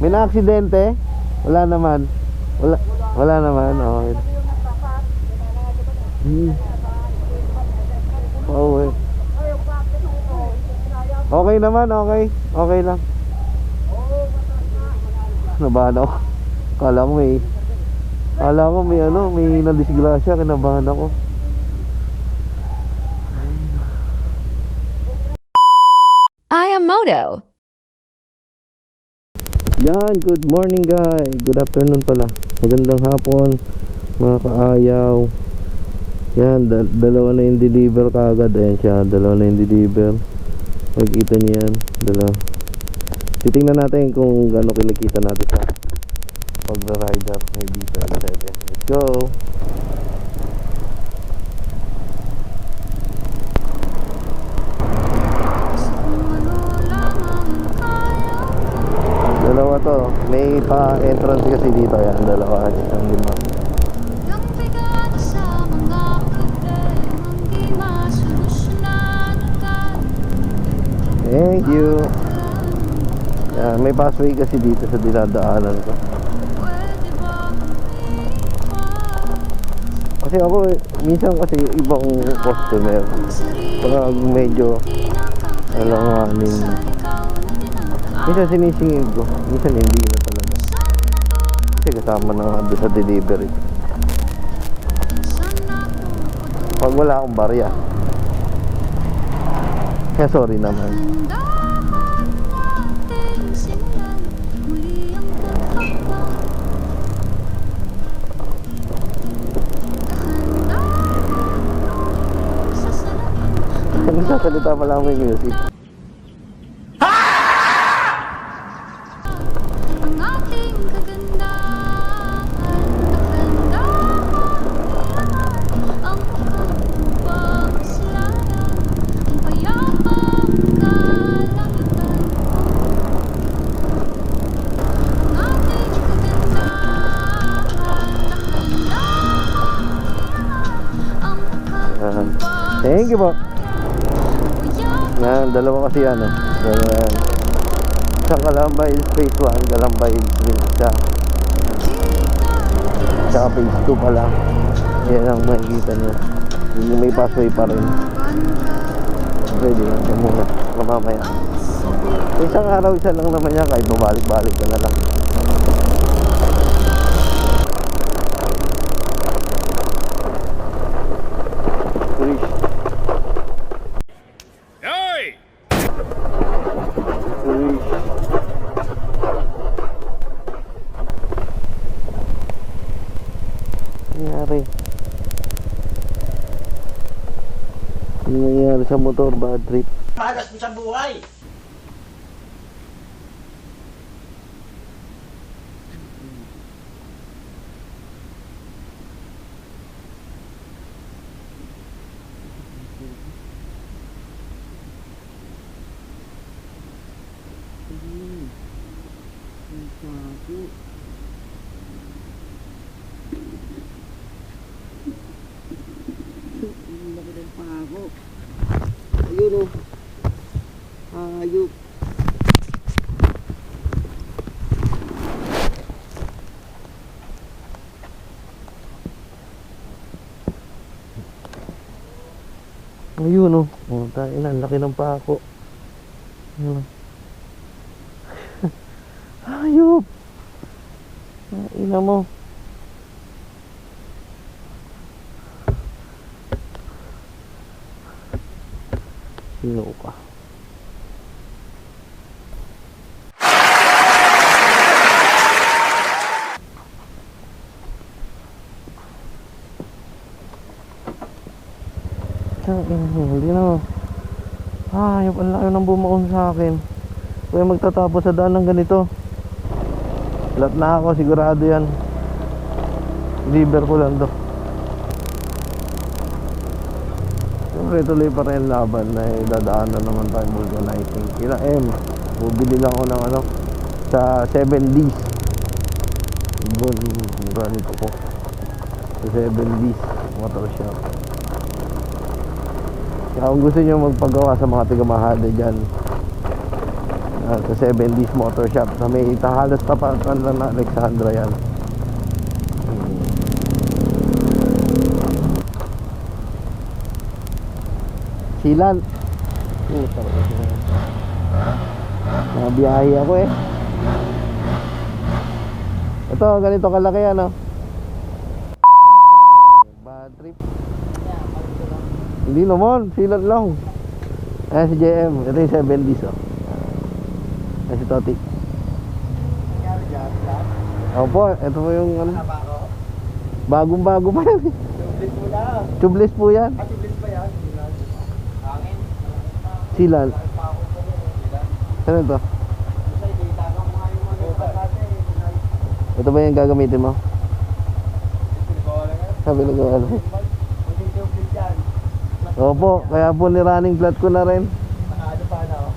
May na-aksidente? Wala naman. Wala naman. Okay. Oh, okay naman, okay. Okay lang. Nabahan ako. Kala ko may nadisgrasya. Kinabahan ako. I am Moto. Yan, good morning guys. Good afternoon pala. Magandang hapon mga kaayaw. Yan, dalawa na yung deliver kaagad. Ayan siya, dalawa na yung deliver. Makikita niyo yan, dalawa. Titingnan natin kung gaano kinikita natin sa pag-rider. Maybe 7. Let's go. Dalawa to. May pa-entrance kasi dito. Yan, dalawa. Isang 5. Thank you. Yan, may passway kasi dito sa dinadaanan ko. Kasi ako, minsan kasi ibang customer. Pag medyo alanganin. Minsan sinisingil ko, minsan hindi na talaga. Kasi kasama na nga doon sa delivery. Pag wala akong barya. Kaya sorry naman. Nagsasalita pa lang may music. Thank you po. Yan, dalawa kasi yan. Dalawa yan. Isang Calamba Hills Phase 1, Calamba Hills isa. Saka Phase 2 pa lang. Yan ang makikita nyo. Yung may passway pa rin. Pwede lang ito muna. Mamamaya. Isang araw, isa lang naman yan. Kahit babalik-balik ka na lang. Ano nangyari sa motor? Bad trip. Magas mo sa buhay. Ayun o. Ayun. Ayun o. Oh, tayo na. Laki ng pako. Ayun o. Ayun. Ina mo. Sino ka? Hindi na. Ayop, ang laki ng bumaon sa akin. Kaya magtatapos sa daan ng ganito. Lahat na ako, sigurado yan. Deliver ko lang to. Siyempre tuloy pa rin laban na dadaanan naman tayo vulcanizing. Kila M, bubili lang ako ng ano sa 7Ds. Mura nito ko sa 7Ds motor shop. Kaya kung gusto nyo magpagawa sa mga tigamahada dyan, Sa 70's Motor Shop na may halos tapatan lang na Alexandra yan. Silan. Nabiyahe ako eh. Ito, ganito kalaki ano. Bad trip. Hindi naman, silan lang. Ayan si JM, ito yung 70's oh. Ayan si Toti. Opo, ito po yung ano. Bagong bago pa yan. Tubeless mo na. Tubeless po yan. Tubeless ba yan? Hangin. Silan. Ano to? Ito ba yung gagamitin mo? Sabi na ko ano. Opo, kaya po ni-running flat ko na rin. Ano pa na oh?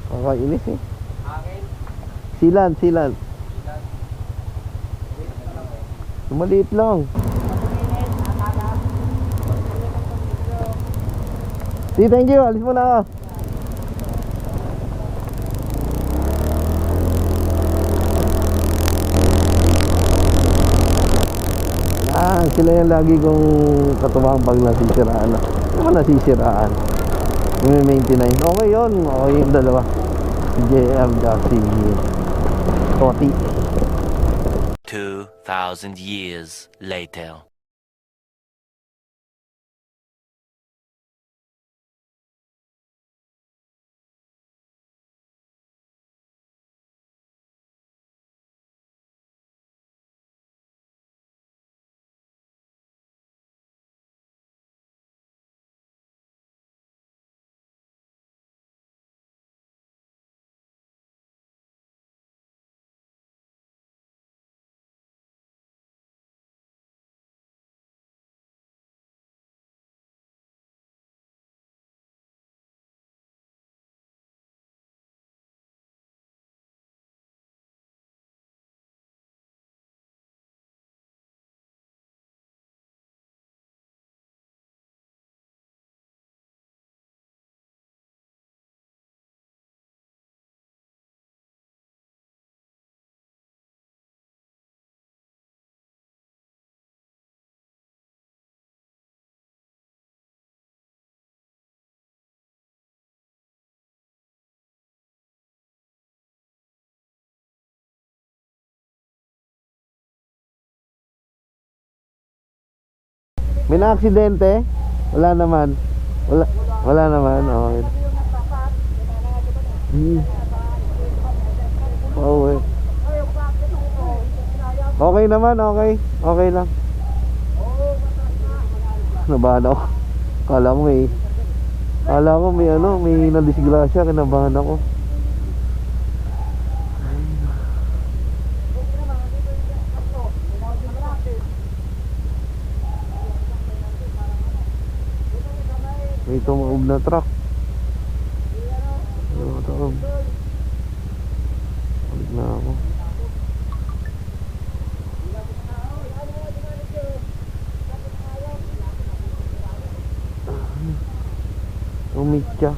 Kakainis eh. Hangin. Silan, silan. Maliit lang. See, thank you. Alis mo na ako. Sila yung lagi kong katuwang pag nasisiraan. Ano nasisiraan? May maintenance. Okay yun. Okay yung dalawa. Si JM at si Toti. 2,000 years later. May na-aksidente? Wala naman. Wala naman. Okay. Oh, eh. Okay naman, okay. Okay lang. Nabahan ako. Kala ko may ano, may nadisgrasya, kinabahan ako. May tumaob na truck. Tumaob. Balik na ako. Umitya.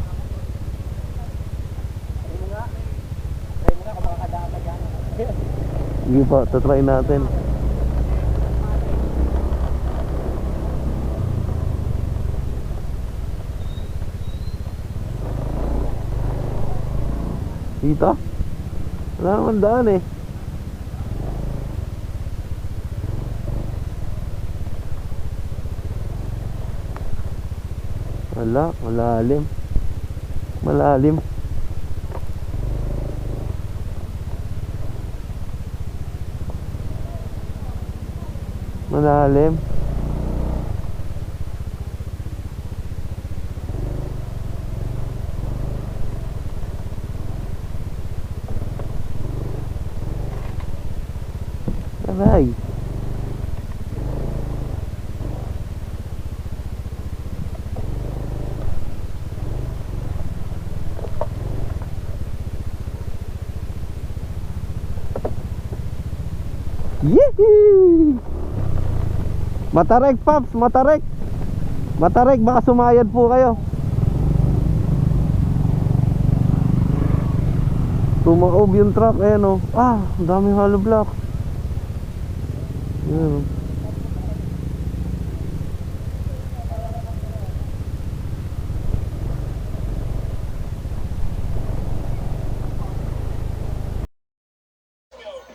Sige pa, tatry natin. Dito? Wala naman daan eh. Wala, malalim. Malalim. Malalim. Aray. Yee! Matarek, Paps, matarek. Matarek, baka sumayad po kayo. Tumaob yung truck, ayan o. Ah, ang daming hollow block. Ayan o.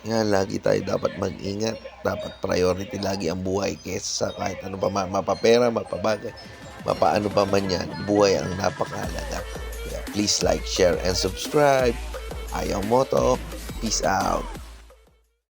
Yan, lagi tayo dapat mag-ingat. Dapat priority lagi ang buhay kesa sa kahit ano pa man, mapapera, mapabagay, mapaano pa man yan. Buhay ang napakahalaga. Kaya please like, share, and subscribe. Ayaw Moto. Peace out.